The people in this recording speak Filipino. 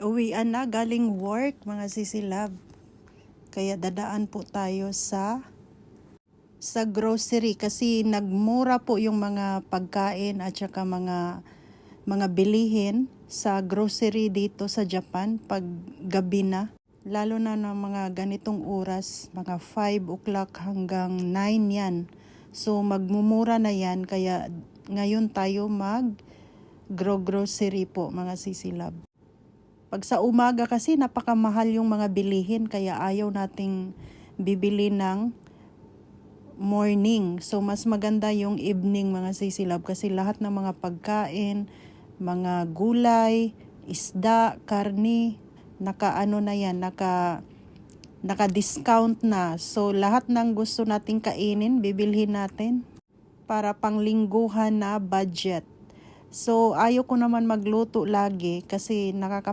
Uwian na galing work mga sisilab. Kaya dadaan po tayo sa grocery kasi nagmura po yung mga pagkain at saka mga bilihin sa grocery dito sa Japan pag gabi na. Lalo na ng mga ganitong oras, mga 5 o'clock hanggang 9 yan. So magmumura na yan kaya ngayon tayo grocery po mga sisilab. Pag sa umaga kasi napakamahal yung mga bilihin kaya ayaw nating bibili ng morning. So mas maganda yung evening mga sisilab kasi lahat ng mga pagkain, mga gulay, isda, karni, naka-discount na. So lahat ng gusto nating kainin, bibilhin natin para panglingguhan na budget. So ayaw ko naman magluto lagi kasi